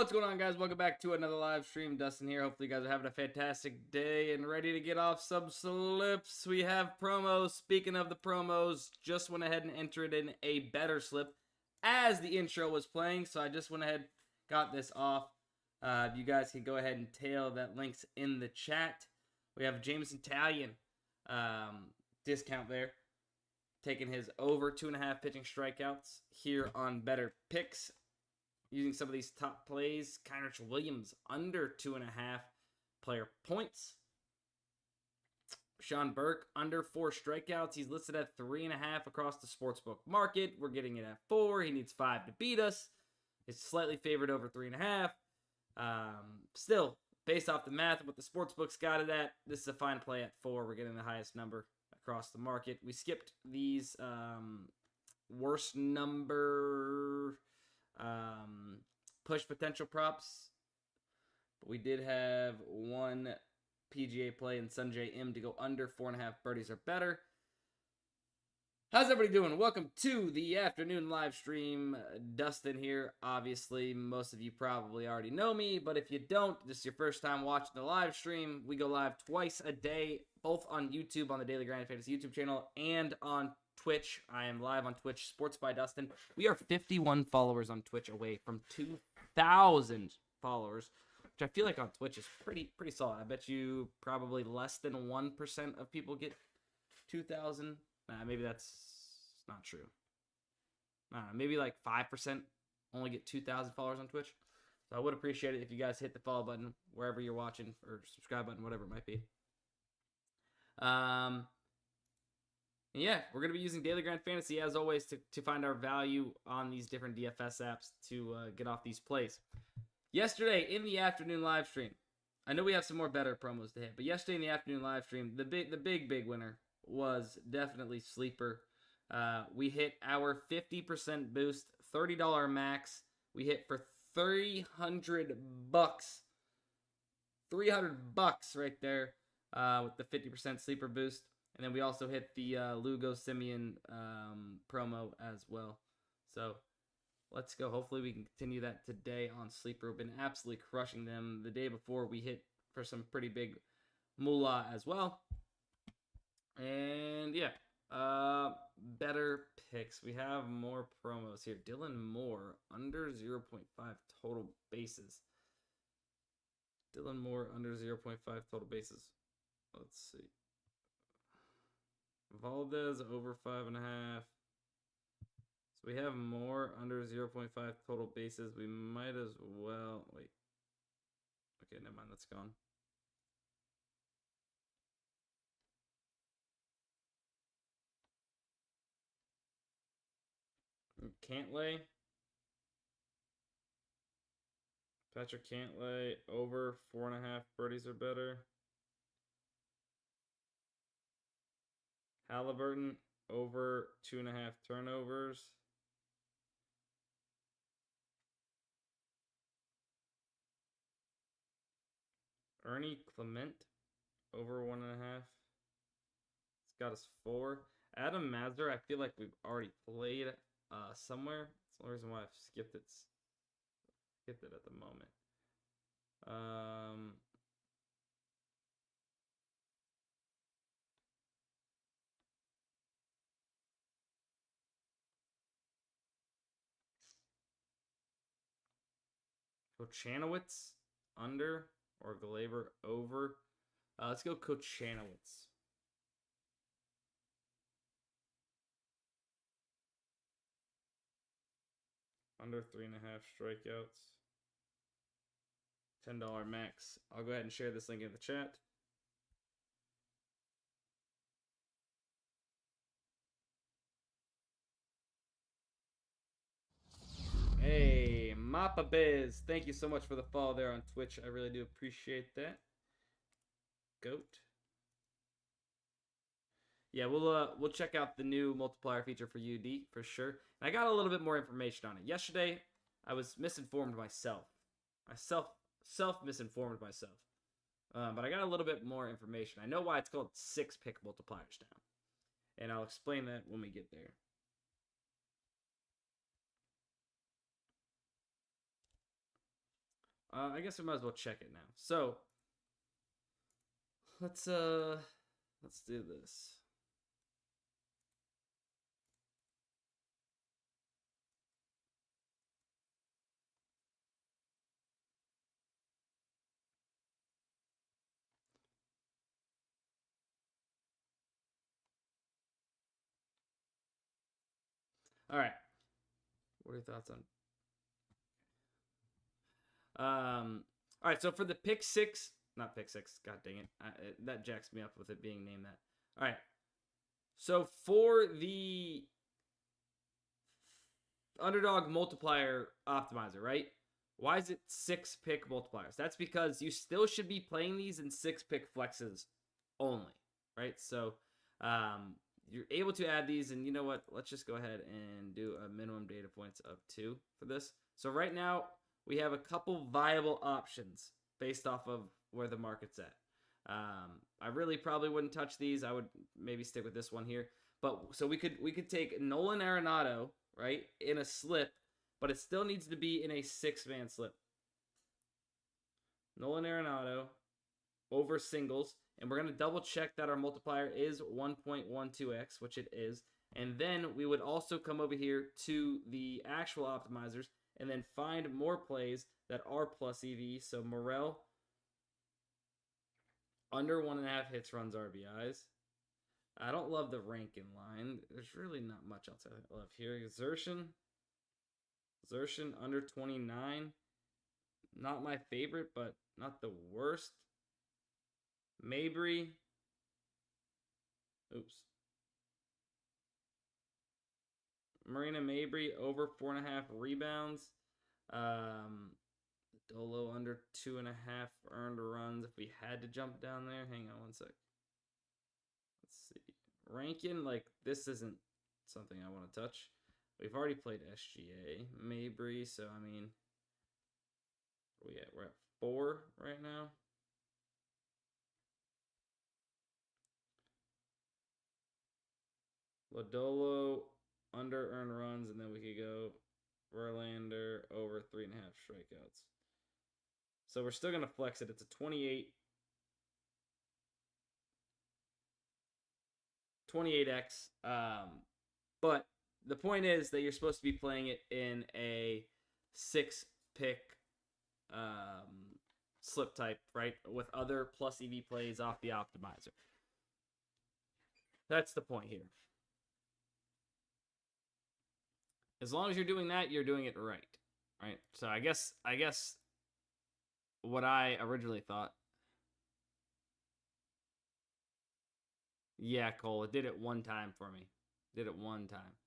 What's going on, guys? Welcome back to another live stream. Dustin here. Hopefully you guys are having a fantastic day and ready to get off some slips. We have promos. Speaking of the promos, just went ahead and entered in a better slip as the intro was playing, so I just went ahead, got this off. You guys can go ahead and tail that links in the chat. We have James Italian discount there, taking his over 2.5 pitching strikeouts here on Better Picks. Using some of these top plays, Kynrich Williams under 2.5 player points. Sean Burke under 4 strikeouts. He's listed at 3.5 across the sportsbook market. We're getting it at 4. He needs 5 to beat us. It's slightly favored over 3.5. Still, based off the math of what the sportsbooks got it at, this is a fine play at 4. We're getting the highest number across the market. We skipped these worst number push potential props, but we did have one PGA play in Sanjay M to go under 4.5 birdies or better. How's everybody doing? Welcome to the afternoon live stream. Dustin here. Obviously, most of you probably already know me, but if you don't, this is your first time watching the live stream. We go live twice a day, both on YouTube on the Daily Grind Fantasy YouTube channel and on Twitch. I am live on Twitch, Sports by Dustin. We are 51 followers on Twitch away from 2,000 followers, which I feel like on Twitch is pretty solid. I bet you probably less than 1% of people get 2,000. Maybe that's not true. Maybe like 5% only get 2,000 followers on Twitch. So I would appreciate it if you guys hit the follow button wherever you're watching, or subscribe button, whatever it might be. Yeah, we're going to be using Daily Grind Fantasy, as always, to find our value on these different DFS apps to get off these plays. Yesterday, in the afternoon live stream, I know we have some more better promos to hit, but yesterday in the afternoon live stream, the big winner was definitely Sleeper. We hit our 50% boost, $30 max. We hit for $300. $300 right there with the 50% Sleeper boost. And then we also hit the Lugo Simeon promo as well. So let's go. Hopefully we can continue that today on Sleeper. We've been absolutely crushing them. The day before we hit for some pretty big moolah as well. And yeah, better picks. We have more promos here. Dylan Moore under 0.5 total bases. Dylan Moore under 0.5 total bases. Let's see. Valdez over 5.5. So we have more under 0.5 total bases. We might as well wait. Okay, never mind. That's gone. Cantlay. Patrick Cantlay over 4.5 birdies or better. Halliburton over 2.5 turnovers. Ernie Clement over 1.5. It's got us 4. Adam Mazur, I feel like we've already played somewhere. That's the only reason why I've skipped it. Skipped it at the moment. Kochanowicz under or Glaber over. Let's go Kochanowicz. Under 3.5 strikeouts. $10 max. I'll go ahead and share this link in the chat. Hey, Mappa Biz, thank you so much for the follow there on Twitch. I really do appreciate that. Goat. Yeah, we'll check out the new multiplier feature for UD for sure. And I got a little bit more information on it. Yesterday, I was misinformed myself. I self-misinformed myself. But I got a little bit more information. I know why it's called 6-pick multipliers now. And I'll explain that when we get there. I guess we might as well check it now. So let's do this. All right. What are your thoughts on? All right. So for the pick six, not pick six. God dang it. That jacks me up with it being named that. All right. So for the Underdog multiplier optimizer, right? Why is it 6 pick multipliers? That's because you still should be playing these in 6 pick flexes only, right? So you're able to add these, and you know what? Let's just go ahead and do a minimum data points of 2 for this. So right now we have a couple viable options based off of where the market's at. I really probably wouldn't touch these. I would maybe stick with this one here. But so we could take Nolan Arenado, right, in a slip, but it still needs to be in a 6-man slip. Nolan Arenado over singles, and we're going to double check that our multiplier is 1.12x, which it is. And then we would also come over here to the actual optimizers and then find more plays that are plus EV. So Morel, under 1.5 hits, runs, RBIs. I don't love the Rankin line. There's really not much else I love here. Xerxon, under 29. Not my favorite, but not the worst. Mabry. Oops. Marina Mabry, over 4.5 rebounds. Dolo, under 2.5 earned runs. If we had to jump down there, hang on one sec. Let's see. Rankin, like, this isn't something I want to touch. We've already played SGA. Mabry, so, I mean, we're at 4 right now. Lodolo, under earned runs, and then we could go Verlander, over 3.5 strikeouts. So we're still going to flex it. It's a 28x. But the point is that you're supposed to be playing it in a 6-pick slip type, right? With other plus EV plays off the optimizer. That's the point here. As long as you're doing that, you're doing it right. Right? So I guess what I originally thought. Yeah, Cole, it did it one time for me. Did it one time.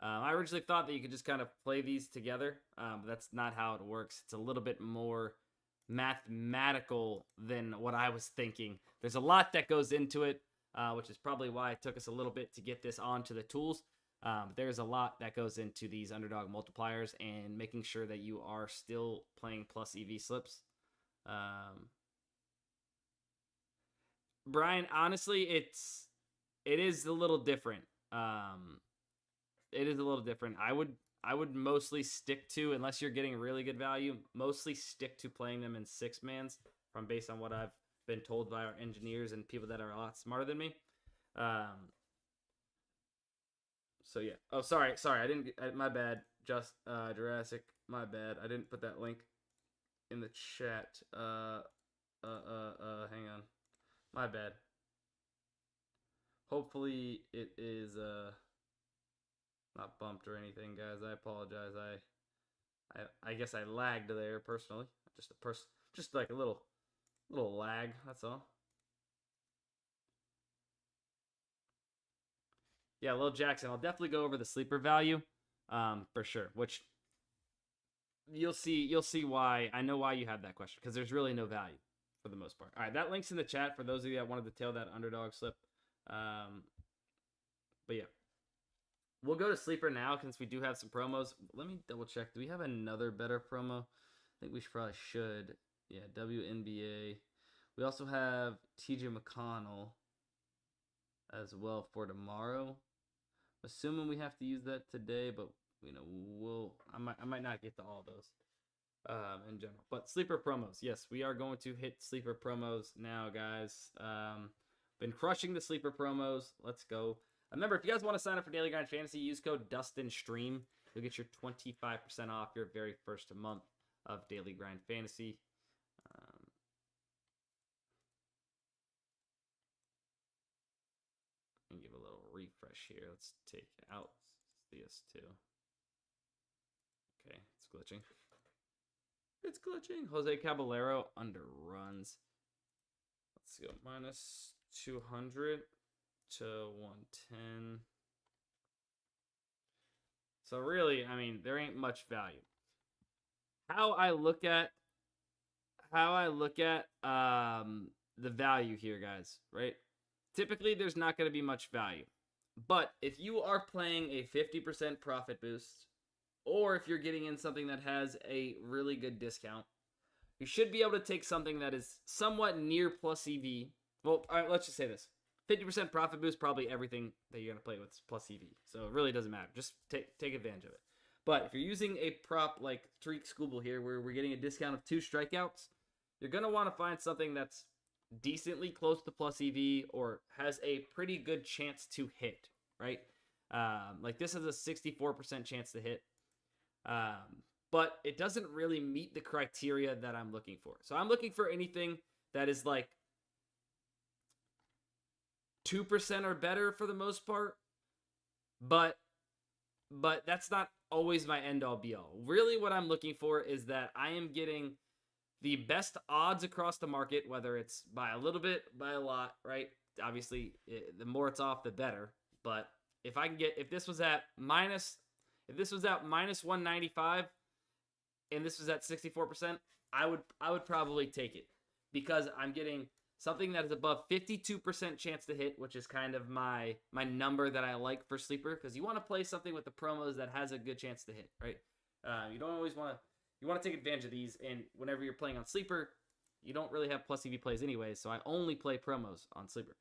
I originally thought that you could just kind of play these together, but that's not how it works. It's a little bit more mathematical than what I was thinking. There's a lot that goes into it, which is probably why it took us a little bit to get this onto the tools. There's a lot that goes into these Underdog multipliers and making sure that you are still playing plus EV slips. Brian, honestly, it is a little different. It is a little different. I would mostly stick to, unless you're getting really good value, mostly stick to playing them in 6-mans from based on what I've been told by our engineers and people that are a lot smarter than me. So yeah. Oh, sorry. I didn't. My bad. Just Jurassic. My bad. I didn't put that link in the chat. Hang on. My bad. Hopefully it is not bumped or anything, guys. I apologize. I guess I lagged there personally. Just like a little lag. That's all. Yeah, Lil Jackson. I'll definitely go over the sleeper value, for sure. Which you'll see why. I know why you have that question, because there's really no value for the most part. All right, that link's in the chat for those of you that wanted to tail that Underdog slip. But yeah, we'll go to sleeper now since we do have some promos. Let me double check. Do we have another better promo? I think we probably should. Yeah, WNBA. We also have TJ McConnell as well for tomorrow. Assuming we have to use that today, but you know, I might not get to all those. in general. But sleeper promos, yes, we are going to hit sleeper promos now, guys. Been crushing the sleeper promos. Let's go. Remember, if you guys want to sign up for Daily Grind Fantasy, use code DUSTINSTREAM. You'll get your 25% off your very first month of Daily Grind Fantasy. And give a little refresh here. Let's take out CS2. Okay, it's glitching. It's glitching. Jose Caballero underruns. Let's go minus 200 to 110. So really, I mean, there ain't much value. How I look at the value here, guys, right? Typically, there's not going to be much value. But if you are playing a 50% profit boost, or if you're getting in something that has a really good discount, you should be able to take something that is somewhat near plus EV. Well, all right, let's just say this. 50% profit boost, probably everything that you're going to play with is plus EV. So it really doesn't matter. Just take advantage of it. But if you're using a prop like Tariq Skubal here, where we're getting a discount of 2 strikeouts, you're going to want to find something that's decently close to plus EV or has a pretty good chance to hit, right? Like this has a 64% chance to hit. But it doesn't really meet the criteria that I'm looking for. So I'm looking for anything that is like 2% or better for the most part. But that's not always my end-all be-all. Really what I'm looking for is that I am getting the best odds across the market, whether it's by a little bit, by a lot, right? Obviously, the more it's off, the better. But if this was at minus 195 and this was at 64%, I would probably take it because I'm getting something that is above 52% chance to hit, which is kind of my number that I like for sleeper, because you want to play something with the promos that has a good chance to hit, right? You don't always want to. You want to take advantage of these, and whenever you're playing on sleeper, you don't really have plus EV plays anyway, so I only play promos on sleeper.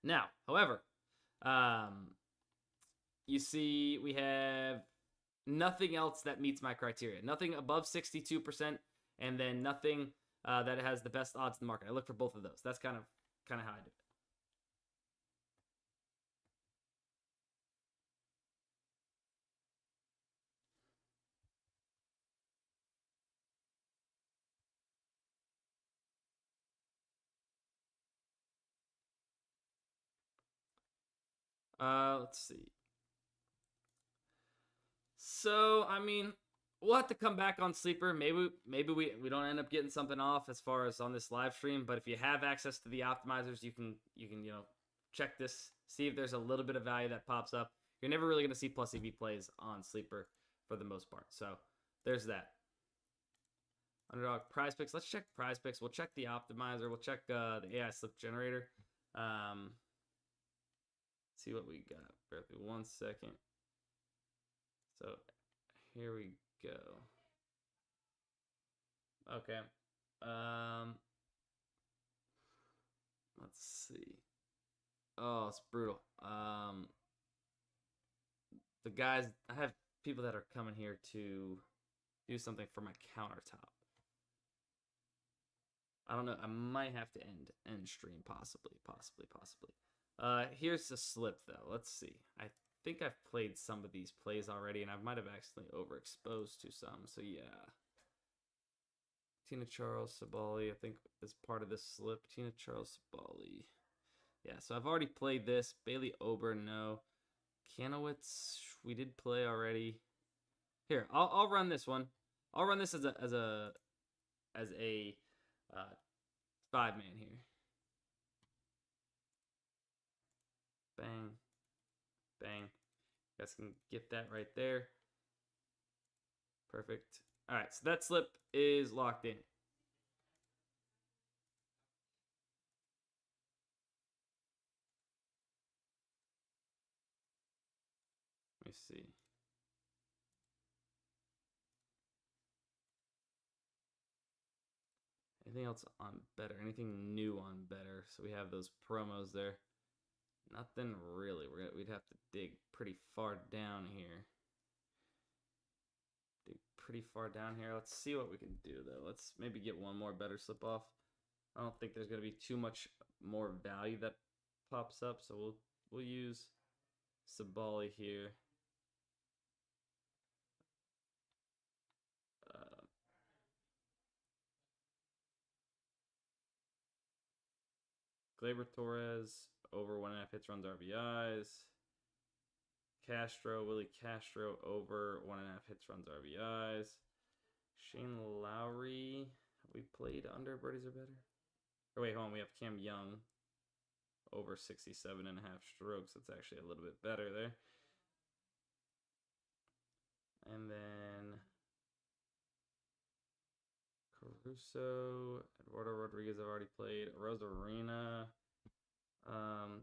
Now, however, you see we have nothing else that meets my criteria. Nothing above 62%, and then nothing that has the best odds in the market. I look for both of those. That's kind of how I do it. Let's see. So, I mean, we'll have to come back on sleeper. Maybe we don't end up getting something off as far as on this live stream. But if you have access to the optimizers, you can check this, see if there's a little bit of value that pops up. You're never really gonna see plus EV plays on sleeper for the most part. So there's that. Underdog PrizePicks. Let's check PrizePicks. We'll check the optimizer. We'll check the AI slip generator. See what we got. Bear with me 1 second. So here we go. Okay. Let's see. Oh, it's brutal. The guys, I have people that are coming here to do something for my countertop. I don't know. I might have to end stream, possibly. Here's the slip though. Let's see. I think I've played some of these plays already, and I might have accidentally overexposed to some. So yeah. Tina Charles Sabali, I think, is part of this slip. Tina Charles Sabali. Yeah, so I've already played this. Bailey Ober, no. Kanowitz, we did play already. Here, I'll run this one. I'll run this as a 5-man here. Bang. Bang. You guys can get that right there. Perfect. All right, so that slip is locked in. Let me see. Anything else on better? Anything new on better? So we have those promos there. Nothing really. We'd have to dig pretty far down here. Dig pretty far down here. Let's see what we can do, though. Let's maybe get one more better slip off. I don't think there's going to be too much more value that pops up, so we'll use Sabali here. Gleyber Torres, over 1.5 hits, runs, RBIs. Castro, Willie Castro, over 1.5 hits, runs, RBIs. Shane Lowry, have we played under birdies or better? Oh, wait, hold on. We have Cam Young, over 67.5 strokes. That's actually a little bit better there. And then Caruso, Eduardo Rodriguez I've already played. Rosarina. Hang on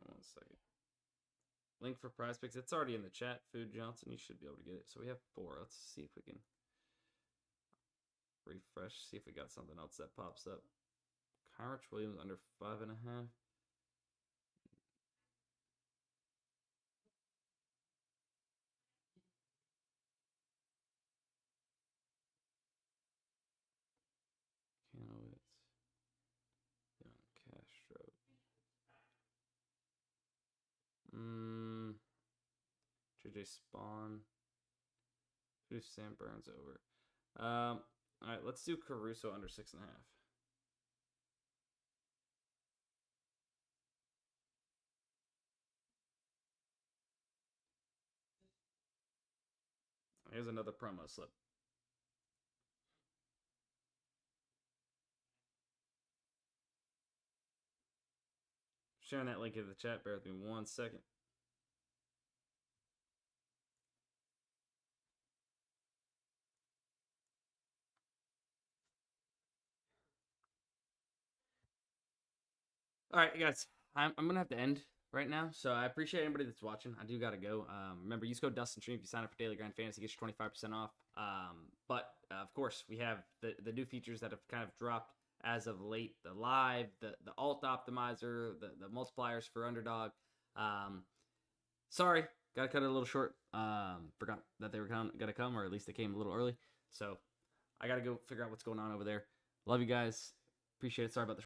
one second. Link for PrizePicks. It's already in the chat. Food Johnson, you should be able to get it. So we have 4. Let's see if we can refresh. See if we got something else that pops up. Kyrich Williams under 5.5. Canowitz. Young Castro. JJ Spawn. Who's Sam Burns over? All right, let's do Caruso under 6.5. Here's another promo slip. Sharing that link in the chat. Bear with me 1 second. All right, guys. I'm going to have to end right now. So I appreciate anybody that's watching. I do got to go. Remember, use code DUSTIN if you sign up for Daily Grind Fantasy. Get you 25% off. But, of course, we have the new features that have kind of dropped as of late. The live, the alt optimizer, the multipliers for Underdog. Sorry, got to cut it a little short. Forgot that they were going to come, or at least they came a little early. So I got to go figure out what's going on over there. Love you guys. Appreciate it. Sorry about the